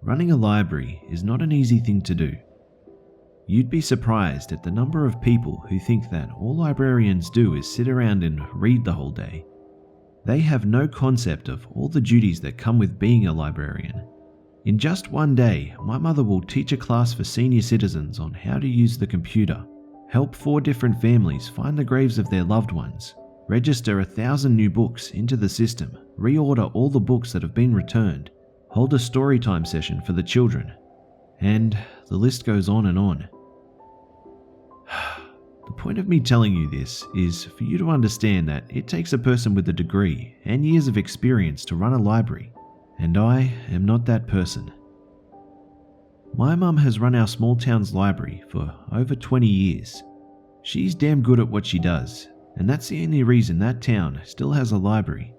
Running a library is not an easy thing to do. You'd be surprised at the number of people who think that all librarians do is sit around and read the whole day. They have no concept of all the duties that come with being a librarian. In just one day, my mother will teach a class for senior citizens on how to use the computer, help 4 different families find the graves of their loved ones, register 1,000 new books into the system, reorder all the books that have been returned, hold a story time session for the children, and the list goes on and on. The point of me telling you this is for you to understand that it takes a person with a degree and years of experience to run a library, and I am not that person. My mum has run our small town's library for over 20 years. She's damn good at what she does, and that's the only reason that town still has a library.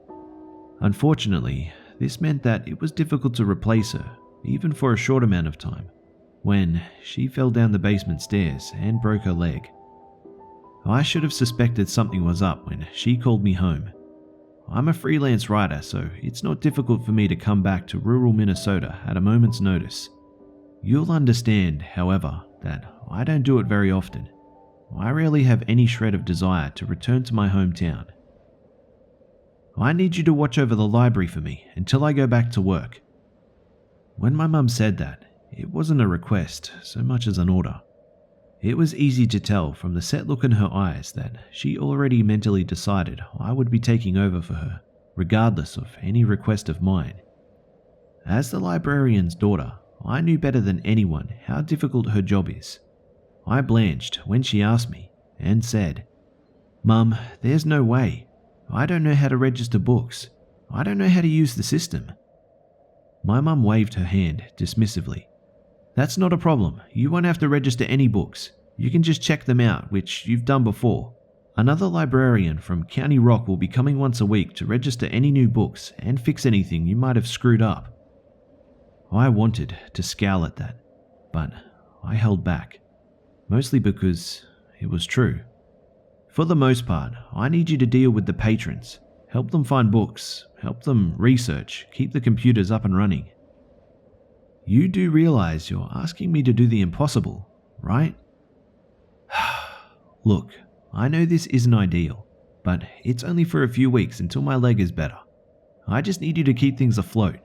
Unfortunately, this meant that it was difficult to replace her, even for a short amount of time, when she fell down the basement stairs and broke her leg. I should have suspected something was up when she called me home. I'm a freelance writer, so it's not difficult for me to come back to rural Minnesota at a moment's notice. You'll understand, however, that I don't do it very often. I rarely have any shred of desire to return to my hometown. I need you to watch over the library for me until I go back to work. When my mum said that, it wasn't a request so much as an order. It was easy to tell from the set look in her eyes that she already mentally decided I would be taking over for her, regardless of any request of mine. As the librarian's daughter, I knew better than anyone how difficult her job is. I blanched when she asked me and said, "Mum, there's no way. I don't know how to register books. I don't know how to use the system." My mum waved her hand dismissively. "That's not a problem. You won't have to register any books. You can just check them out, which you've done before. Another librarian from County Rock will be coming once a week to register any new books and fix anything you might have screwed up." I wanted to scowl at that, but I held back, mostly because it was true. For the most part, I need you to deal with the patrons, help them find books, help them research, keep the computers up and running. You do realize you're asking me to do the impossible, right? Look, I know this isn't ideal, but it's only for a few weeks until my leg is better. I just need you to keep things afloat.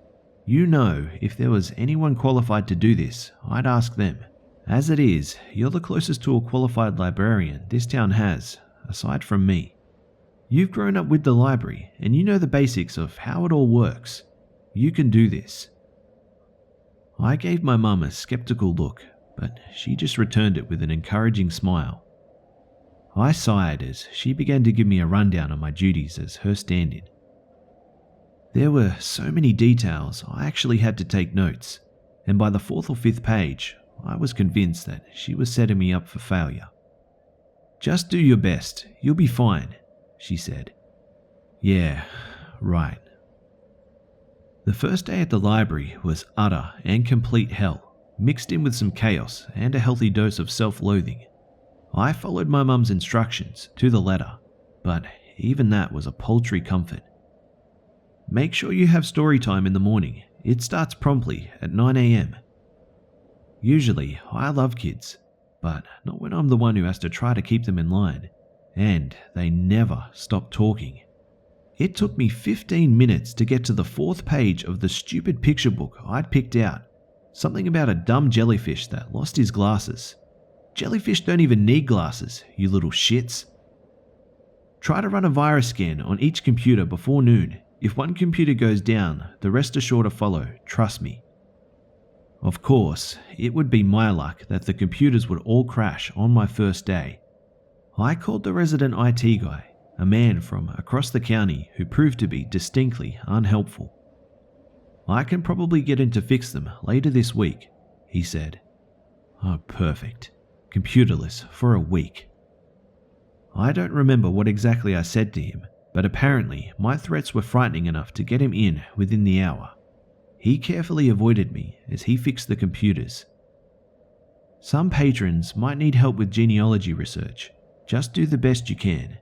You know, if there was anyone qualified to do this, I'd ask them. As it is, you're the closest to a qualified librarian this town has, aside from me. You've grown up with the library, and you know the basics of how it all works. You can do this. I gave my mum a skeptical look, but she just returned it with an encouraging smile. I sighed as she began to give me a rundown on my duties as her stand-in. There were so many details I actually had to take notes, and by the 4th or 5th page, I was convinced that she was setting me up for failure. "Just do your best, you'll be fine," she said. Yeah, right. The first day at the library was utter and complete hell, mixed in with some chaos and a healthy dose of self-loathing. I followed my mum's instructions to the letter, but even that was a paltry comfort. Make sure you have story time in the morning. It starts promptly at 9 a.m. Usually, I love kids, but not when I'm the one who has to try to keep them in line, and they never stop talking. It took me 15 minutes to get to the 4th page of the stupid picture book I'd picked out, something about a dumb jellyfish that lost his glasses. Jellyfish don't even need glasses, you little shits. Try to run a virus scan on each computer before noon. If one computer goes down, the rest are sure to follow, trust me. Of course, it would be my luck that the computers would all crash on my first day. I called the resident IT guy, a man from across the county who proved to be distinctly unhelpful. "I can probably get in to fix them later this week," he said. Oh, perfect. Computerless for a week. I don't remember what exactly I said to him, but apparently my threats were frightening enough to get him in within the hour. He carefully avoided me as he fixed the computers. Some patrons might need help with genealogy research. Just do the best you can.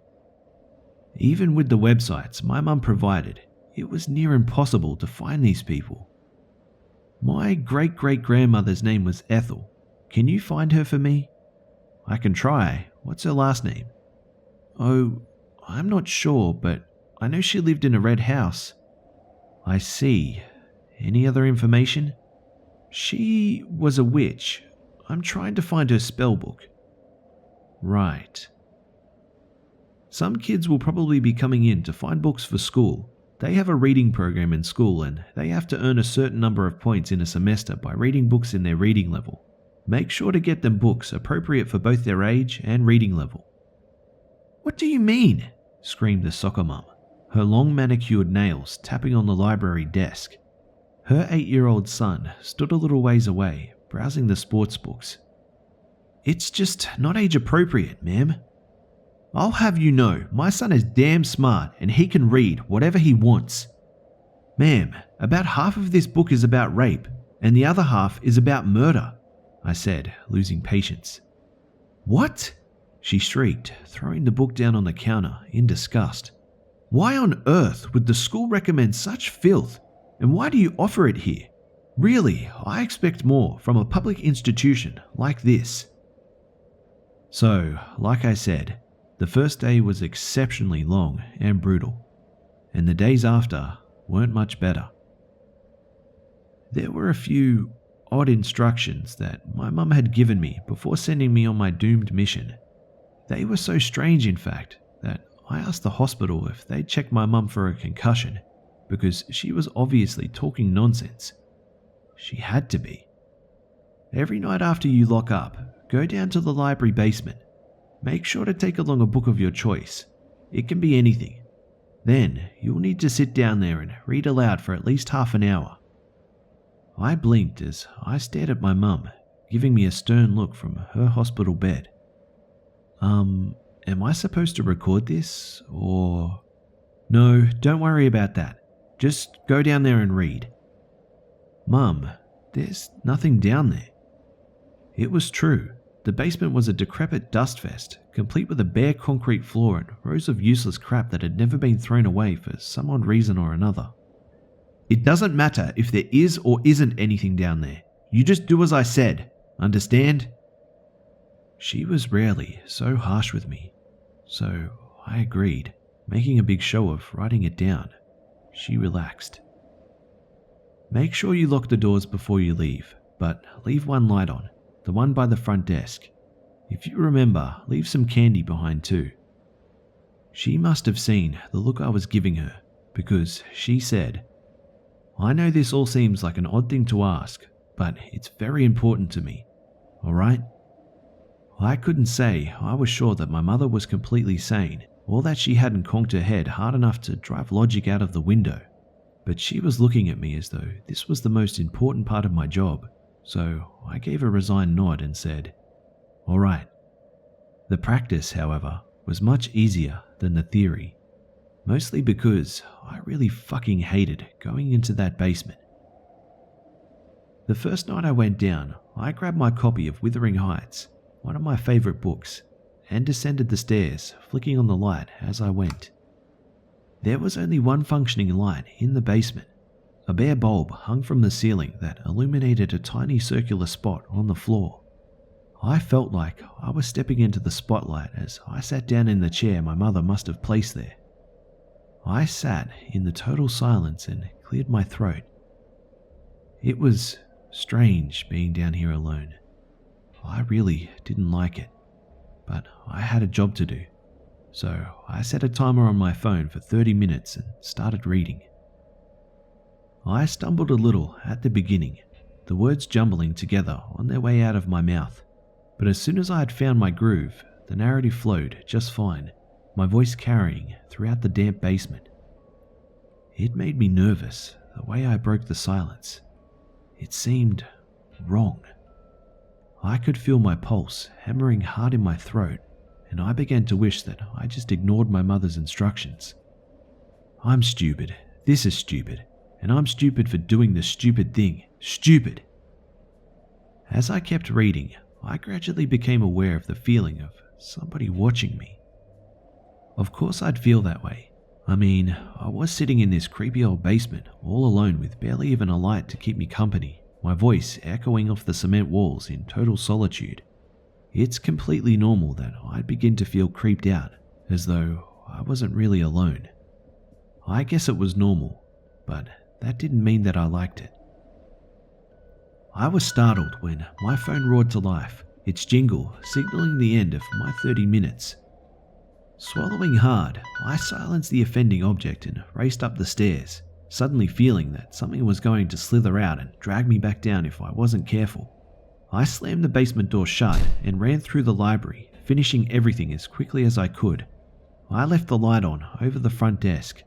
Even with the websites my mum provided, it was near impossible to find these people. My great-great-grandmother's name was Ethel. Can you find her for me? I can try. What's her last name? Oh, I'm not sure, but I know she lived in a red house. I see. Any other information? She was a witch. I'm trying to find her spellbook. Right. Some kids will probably be coming in to find books for school. They have a reading program in school and they have to earn a certain number of points in a semester by reading books in their reading level. Make sure to get them books appropriate for both their age and reading level. What do you mean? Screamed the soccer mum, her long manicured nails tapping on the library desk. Her 8-year-old son stood a little ways away, browsing the sports books. It's just not age appropriate, ma'am. I'll have you know, my son is damn smart and he can read whatever he wants. Ma'am, about half of this book is about rape and the other half is about murder, I said, losing patience. What? She shrieked, throwing the book down on the counter in disgust. Why on earth would the school recommend such filth? And why do you offer it here? Really, I expect more from a public institution like this. So, like I said, the first day was exceptionally long and brutal, and the days after weren't much better. There were a few odd instructions that my mum had given me before sending me on my doomed mission. They were so strange, in fact, that I asked the hospital if they'd check my mum for a concussion, because she was obviously talking nonsense. She had to be. Every night after you lock up, go down to the library basement. Make sure to take along a book of your choice. It can be anything. Then you'll need to sit down there and read aloud for at least half an hour. I blinked as I stared at my mum, giving me a stern look from her hospital bed. Am I supposed to record this, or... No, don't worry about that. Just go down there and read. Mum, there's nothing down there. It was true. The basement was a decrepit dust fest, complete with a bare concrete floor and rows of useless crap that had never been thrown away for some odd reason or another. It doesn't matter if there is or isn't anything down there. You just do as I said. Understand? She was rarely so harsh with me, so I agreed, making a big show of writing it down. She relaxed. Make sure you lock the doors before you leave, but leave one light on, the one by the front desk. If you remember, leave some candy behind too. She must have seen the look I was giving her, because she said, I know this all seems like an odd thing to ask, but it's very important to me, alright? I couldn't say I was sure that my mother was completely sane, or that she hadn't conked her head hard enough to drive logic out of the window, but she was looking at me as though this was the most important part of my job, so I gave a resigned nod and said, all right. The practice, however, was much easier than the theory, mostly because I really fucking hated going into that basement. The first night I went down, I grabbed my copy of Wuthering Heights, one of my favorite books, and descended the stairs, flicking on the light as I went. There was only one functioning light in the basement, a bare bulb hung from the ceiling that illuminated a tiny circular spot on the floor. I felt like I was stepping into the spotlight as I sat down in the chair my mother must have placed there. I sat in the total silence and cleared my throat. It was strange being down here alone. I really didn't like it, but I had a job to do, so I set a timer on my phone for 30 minutes and started reading. I stumbled a little at the beginning, the words jumbling together on their way out of my mouth, but as soon as I had found my groove, the narrative flowed just fine, my voice carrying throughout the damp basement. It made me nervous, the way I broke the silence. It seemed wrong. I could feel my pulse hammering hard in my throat, and I began to wish that I just ignored my mother's instructions. I'm stupid, this is stupid, and I'm stupid for doing this stupid thing. Stupid! As I kept reading, I gradually became aware of the feeling of somebody watching me. Of course I'd feel that way. I mean, I was sitting in this creepy old basement all alone with barely even a light to keep me company, my voice echoing off the cement walls in total solitude. It's completely normal that I'd begin to feel creeped out, as though I wasn't really alone. I guess it was normal, but that didn't mean that I liked it. I was startled when my phone roared to life, its jingle signaling the end of my 30 minutes. Swallowing hard, I silenced the offending object and raced up the stairs, suddenly feeling that something was going to slither out and drag me back down if I wasn't careful. I slammed the basement door shut and ran through the library, finishing everything as quickly as I could. I left the light on over the front desk.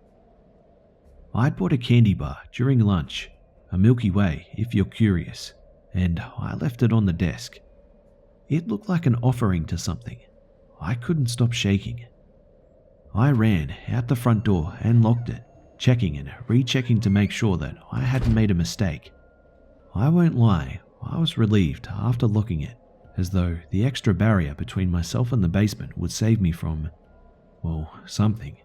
I'd bought a candy bar during lunch, a Milky Way if you're curious, and I left it on the desk. It looked like an offering to something. I couldn't stop shaking. I ran out the front door and locked it, checking and rechecking to make sure that I hadn't made a mistake. I won't lie, I was relieved after locking it, as though the extra barrier between myself and the basement would save me from, well, something.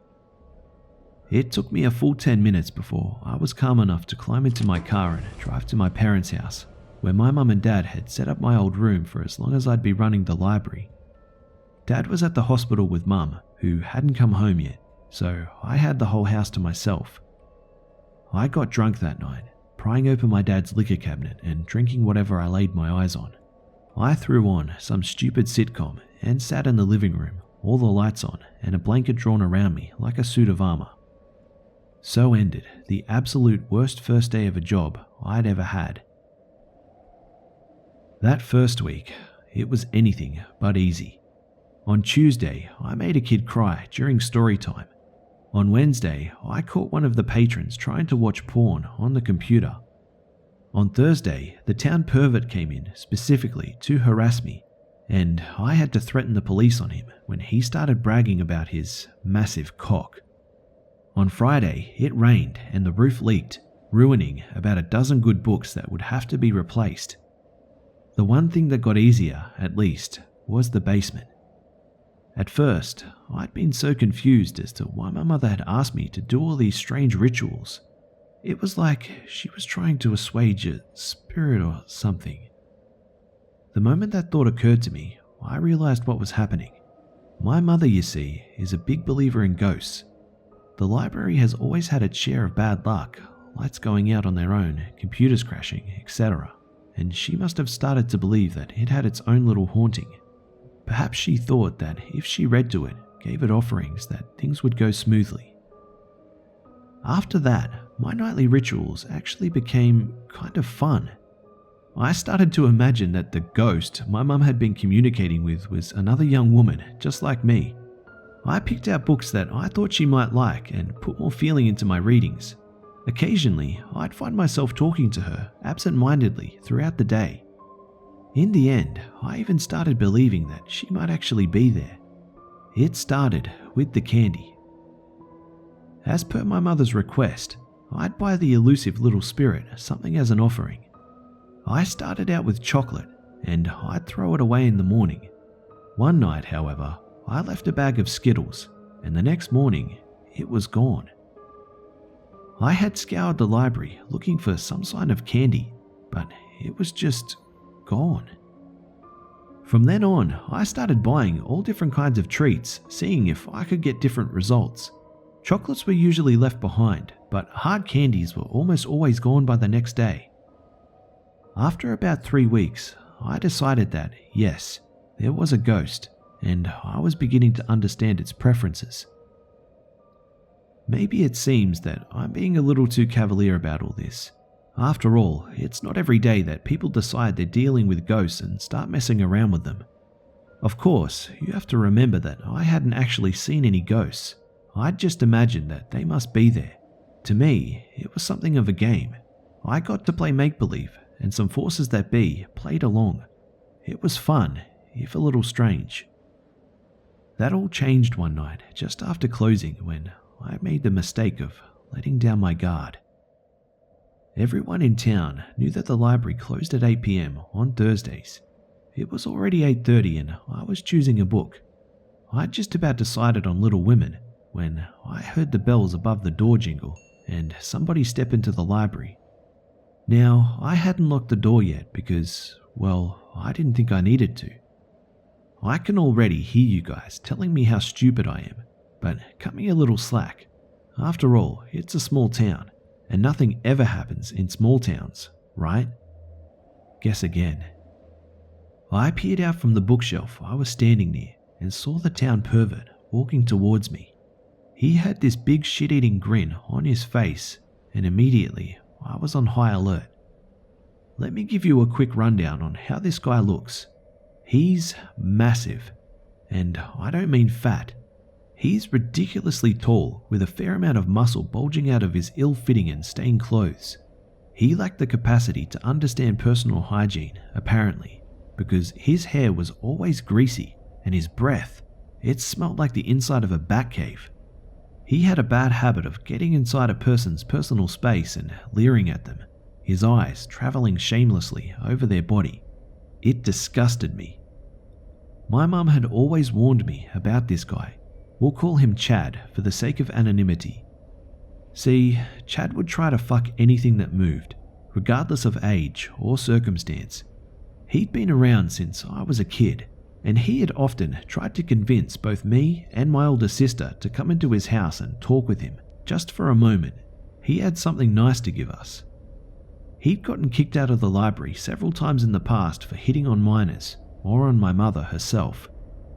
It took me a full 10 minutes before I was calm enough to climb into my car and drive to my parents' house, where my mum and dad had set up my old room for as long as I'd be running the library. Dad was at the hospital with Mum, who hadn't come home yet, so I had the whole house to myself. I got drunk that night, prying open my dad's liquor cabinet and drinking whatever I laid my eyes on. I threw on some stupid sitcom and sat in the living room, all the lights on and a blanket drawn around me like a suit of armor. So ended the absolute worst first day of a job I'd ever had. That first week, it was anything but easy. On Tuesday, I made a kid cry during story time. On Wednesday, I caught one of the patrons trying to watch porn on the computer. On Thursday, the town pervert came in specifically to harass me, and I had to threaten the police on him when he started bragging about his massive cock. On Friday, it rained and the roof leaked, ruining about a dozen good books that would have to be replaced. The one thing that got easier, at least, was the basement. At first, I'd been so confused as to why my mother had asked me to do all these strange rituals. It was like she was trying to assuage a spirit or something. The moment that thought occurred to me, I realized what was happening. My mother, you see, is a big believer in ghosts. The library has always had its share of bad luck, lights going out on their own, computers crashing, etc. And she must have started to believe that it had its own little haunting. Perhaps she thought that if she read to it, gave it offerings, that things would go smoothly. After that, my nightly rituals actually became kind of fun. I started to imagine that the ghost my mum had been communicating with was another young woman just like me. I picked out books that I thought she might like and put more feeling into my readings. Occasionally, I'd find myself talking to her absent-mindedly throughout the day. In the end, I even started believing that she might actually be there. It started with the candy. As per my mother's request, I'd buy the elusive little spirit something as an offering. I started out with chocolate, and I'd throw it away in the morning. One night, however, I left a bag of Skittles, and the next morning, it was gone. I had scoured the library looking for some sign of candy, but it was just gone. From then on, I started buying all different kinds of treats, seeing if I could get different results. Chocolates were usually left behind, but hard candies were almost always gone by the next day. After about 3 weeks, I decided that, yes, there was a ghost, and I was beginning to understand its preferences. Maybe it seems that I'm being a little too cavalier about all this. After all, it's not every day that people decide they're dealing with ghosts and start messing around with them. Of course, you have to remember that I hadn't actually seen any ghosts. I'd just imagined that they must be there. To me, it was something of a game. I got to play make-believe, and some forces that be played along. It was fun, if a little strange. That all changed one night, just after closing, when I made the mistake of letting down my guard. Everyone in town knew that the library closed at 8 p.m. on Thursdays. It was already 8:30 and I was choosing a book. I'd just about decided on Little Women when I heard the bells above the door jingle and somebody step into the library. Now, I hadn't locked the door yet because, well, I didn't think I needed to. I can already hear you guys telling me how stupid I am, but cut me a little slack. After all, it's a small town, and nothing ever happens in small towns, right? Guess again. I peered out from the bookshelf I was standing near and saw the town pervert walking towards me. He had this big shit-eating grin on his face, and immediately I was on high alert. Let me give you a quick rundown on how this guy looks. He's massive, and I don't mean fat. He's ridiculously tall with a fair amount of muscle bulging out of his ill-fitting and stained clothes. He lacked the capacity to understand personal hygiene, apparently, because his hair was always greasy and his breath, it smelled like the inside of a bat cave. He had a bad habit of getting inside a person's personal space and leering at them, his eyes traveling shamelessly over their body. It disgusted me. My mum had always warned me about this guy. We'll call him Chad for the sake of anonymity. See, Chad would try to fuck anything that moved, regardless of age or circumstance. He'd been around since I was a kid, and he had often tried to convince both me and my older sister to come into his house and talk with him, just for a moment. He had something nice to give us. He'd gotten kicked out of the library several times in the past for hitting on minors, or on my mother herself.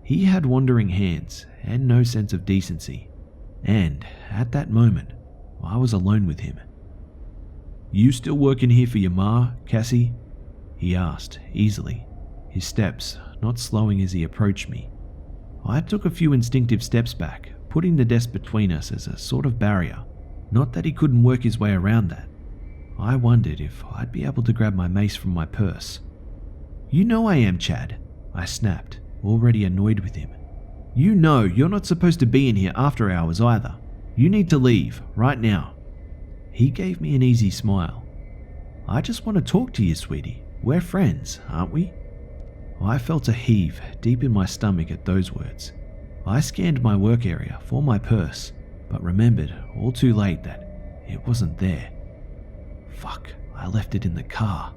He had wandering hands and no sense of decency, and at that moment, I was alone with him. "You still working here for your ma, Cassie?" he asked, easily, his steps not slowing as he approached me. I took a few instinctive steps back, putting the desk between us as a sort of barrier. Not that he couldn't work his way around that. I wondered if I'd be able to grab my mace from my purse. "You know I am, Chad," I snapped, already annoyed with him. "You know you're not supposed to be in here after hours either. You need to leave, right now." He gave me an easy smile. "I just want to talk to you, sweetie. We're friends, aren't we?" I felt a heave deep in my stomach at those words. I scanned my work area for my purse, but remembered all too late that it wasn't there. Fuck, I left it in the car.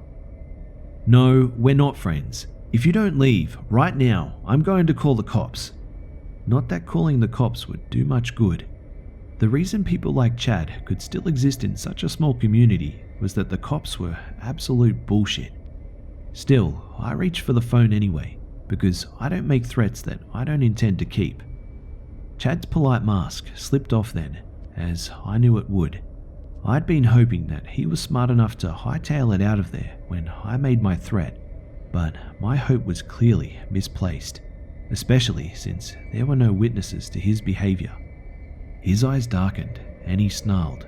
"No, we're not friends. If you don't leave, right now, I'm going to call the cops." Not that calling the cops would do much good. The reason people like Chad could still exist in such a small community was that the cops were absolute bullshit. Still, I reached for the phone anyway, because I don't make threats that I don't intend to keep. Chad's polite mask slipped off then, as I knew it would. I'd been hoping that he was smart enough to hightail it out of there when I made my threat, but my hope was clearly misplaced, especially since there were no witnesses to his behavior. His eyes darkened and he snarled,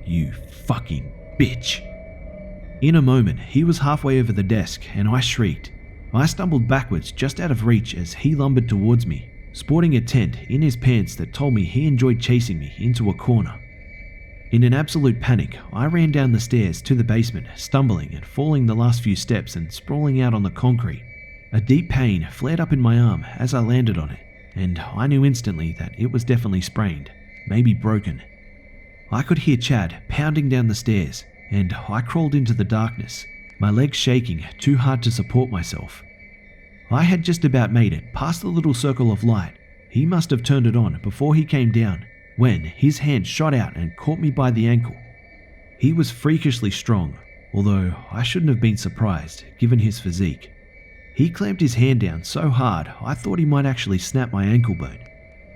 "You fucking bitch." In a moment, he was halfway over the desk and I shrieked. I stumbled backwards just out of reach as he lumbered towards me, sporting a tent in his pants that told me he enjoyed chasing me into a corner. In an absolute panic, I ran down the stairs to the basement, stumbling and falling the last few steps and sprawling out on the concrete. A deep pain flared up in my arm as I landed on it, and I knew instantly that it was definitely sprained, maybe broken. I could hear Chad pounding down the stairs, and I crawled into the darkness, my legs shaking too hard to support myself. I had just about made it past the little circle of light. He must have turned it on before he came down, when his hand shot out and caught me by the ankle. He was freakishly strong, although I shouldn't have been surprised given his physique. He clamped his hand down so hard I thought he might actually snap my ankle bone.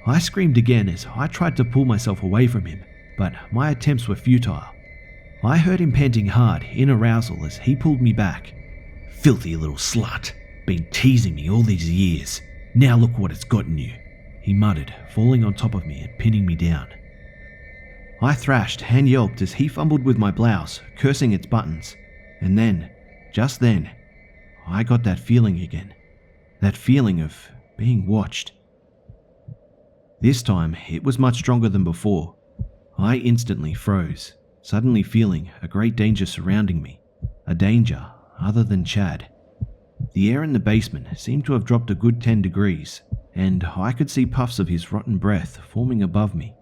I screamed again as I tried to pull myself away from him, but my attempts were futile. I heard him panting hard in arousal as he pulled me back. "Filthy little slut, been teasing me all these years. Now look what it's gotten you," he muttered, falling on top of me and pinning me down. I thrashed and yelped as he fumbled with my blouse, cursing its buttons. And then, just then, I got that feeling again. That feeling of being watched. This time, it was much stronger than before. I instantly froze, suddenly feeling a great danger surrounding me. A danger other than Chad. The air in the basement seemed to have dropped a good 10 degrees, and I could see puffs of his rotten breath forming above me.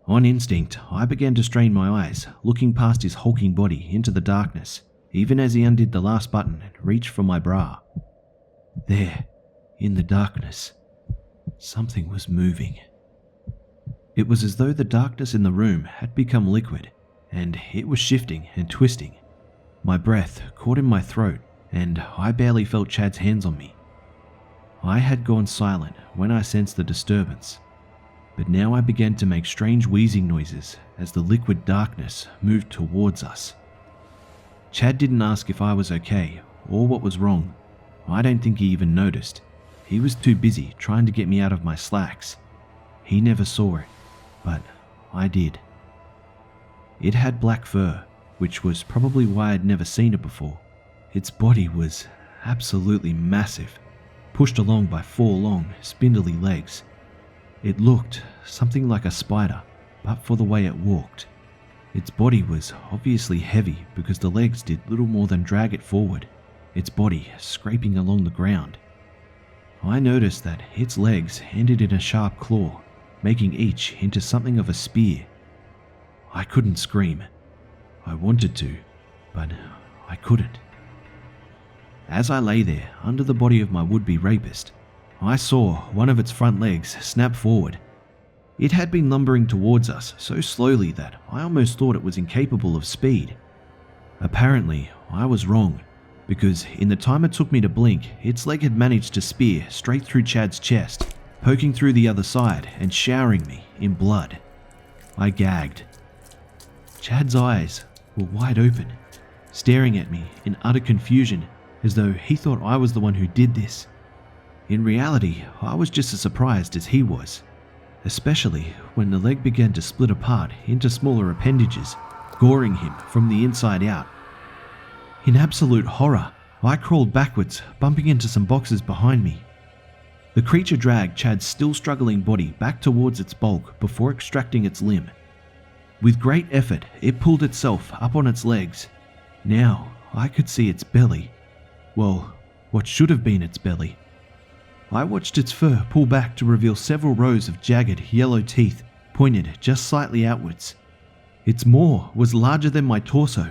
On instinct, I began to strain my eyes, looking past his hulking body into the darkness, even as he undid the last button and reached for my bra. There, in the darkness, something was moving. It was as though the darkness in the room had become liquid, and it was shifting and twisting. My breath caught in my throat, and I barely felt Chad's hands on me. I had gone silent when I sensed the disturbance, but now I began to make strange wheezing noises as the liquid darkness moved towards us. Chad didn't ask if I was okay or what was wrong. I don't think he even noticed. He was too busy trying to get me out of my slacks. He never saw it, but I did. It had black fur, which was probably why I'd never seen it before. Its body was absolutely massive, pushed along by 4 long, spindly legs. It looked something like a spider, but for the way it walked. Its body was obviously heavy because the legs did little more than drag it forward, its body scraping along the ground. I noticed that its legs ended in a sharp claw, making each into something of a spear. I couldn't scream. I wanted to, but I couldn't. As I lay there under the body of my would-be rapist, I saw one of its front legs snap forward. It had been lumbering towards us so slowly that I almost thought it was incapable of speed. Apparently, I was wrong, because in the time it took me to blink, its leg had managed to spear straight through Chad's chest, poking through the other side and showering me in blood. I gagged. Chad's eyes were wide open, staring at me in utter confusion, as though he thought I was the one who did this. In reality, I was just as surprised as he was, especially when the leg began to split apart into smaller appendages, goring him from the inside out. In absolute horror, I crawled backwards, bumping into some boxes behind me. The creature dragged Chad's still struggling body back towards its bulk before extracting its limb. With great effort, it pulled itself up on its legs. Now, I could see its belly. Well, what should have been its belly. I watched its fur pull back to reveal several rows of jagged yellow teeth pointed just slightly outwards. Its maw was larger than my torso,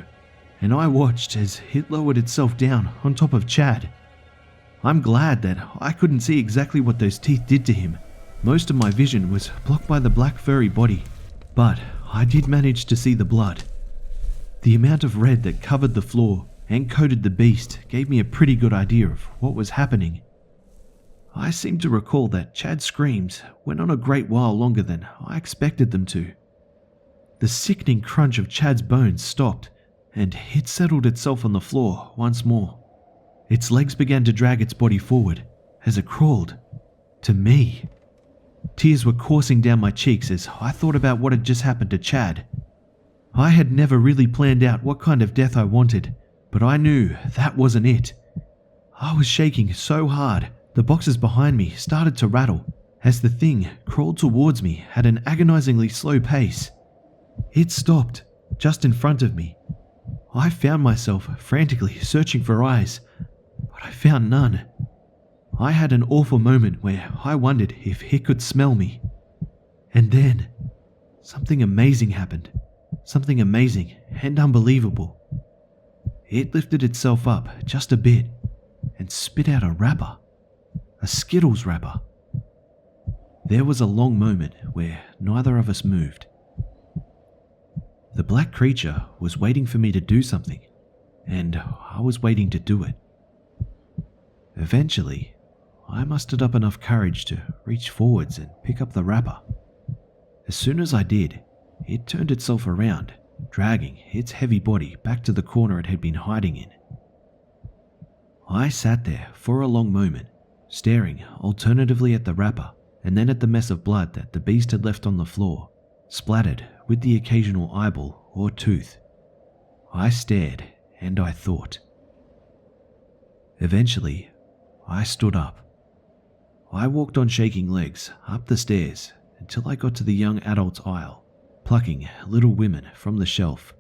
and I watched as it lowered itself down on top of Chad. I'm glad that I couldn't see exactly what those teeth did to him. Most of my vision was blocked by the black furry body, but I did manage to see the blood. The amount of red that covered the floor and coated the beast gave me a pretty good idea of what was happening. I seem to recall that Chad's screams went on a great while longer than I expected them to. The sickening crunch of Chad's bones stopped, and it settled itself on the floor once more. Its legs began to drag its body forward as it crawled to me. Tears were coursing down my cheeks as I thought about what had just happened to Chad. I had never really planned out what kind of death I wanted, but I knew that wasn't it. I was shaking so hard, the boxes behind me started to rattle as the thing crawled towards me at an agonizingly slow pace. It stopped just in front of me. I found myself frantically searching for eyes, but I found none. I had an awful moment where I wondered if it could smell me. And then, something amazing happened. Something amazing and unbelievable. It lifted itself up just a bit and spit out a wrapper. A Skittles wrapper. There was a long moment where neither of us moved. The black creature was waiting for me to do something, and I was waiting to do it. Eventually, I mustered up enough courage to reach forwards and pick up the wrapper. As soon as I did, it turned itself around, dragging its heavy body back to the corner it had been hiding in. I sat there for a long moment, staring alternatively at the wrapper and then at the mess of blood that the beast had left on the floor, splattered with the occasional eyeball or tooth. I stared and I thought. Eventually, I stood up. I walked on shaking legs up the stairs until I got to the young adults aisle, plucking Little Women from the shelf.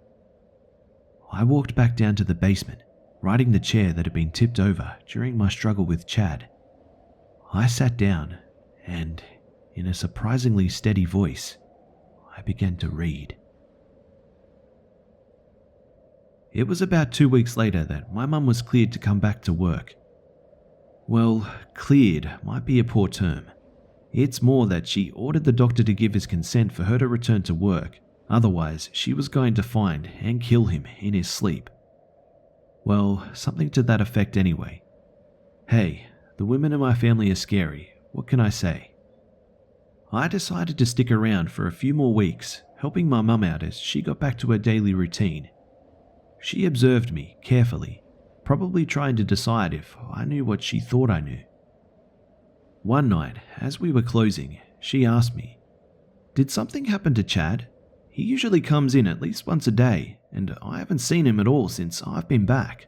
I walked back down to the basement, riding the chair that had been tipped over during my struggle with Chad. I sat down and, in a surprisingly steady voice, I began to read. It was about 2 weeks later that my mum was cleared to come back to work. Well, cleared might be a poor term. It's more that she ordered the doctor to give his consent for her to return to work, otherwise she was going to find and kill him in his sleep. Well, something to that effect anyway. Hey, the women in my family are scary, what can I say? I decided to stick around for a few more weeks, helping my mum out as she got back to her daily routine. She observed me carefully, probably trying to decide if I knew what she thought I knew. One night, as we were closing, she asked me, "Did something happen to Chad? He usually comes in at least once a day, and I haven't seen him at all since I've been back."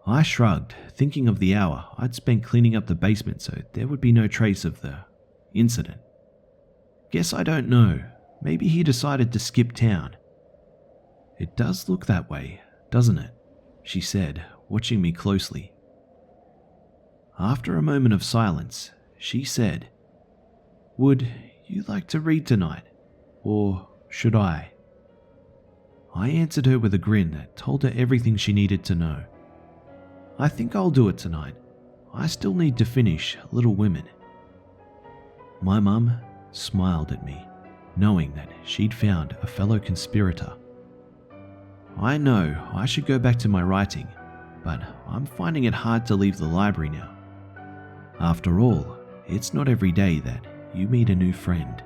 I shrugged, thinking of the hour I'd spent cleaning up the basement so there would be no trace of the incident. Guess I don't know. Maybe he decided to skip town. "It does look that way, doesn't it?" she said, watching me closely. After a moment of silence, she said, "Would you like to read tonight? Or should I?" I answered her with a grin that told her everything she needed to know. "I think I'll do it tonight. I still need to finish Little Women." My mum smiled at me, knowing that she'd found a fellow conspirator. I know I should go back to my writing, but I'm finding it hard to leave the library now. After all, it's not every day that you meet a new friend.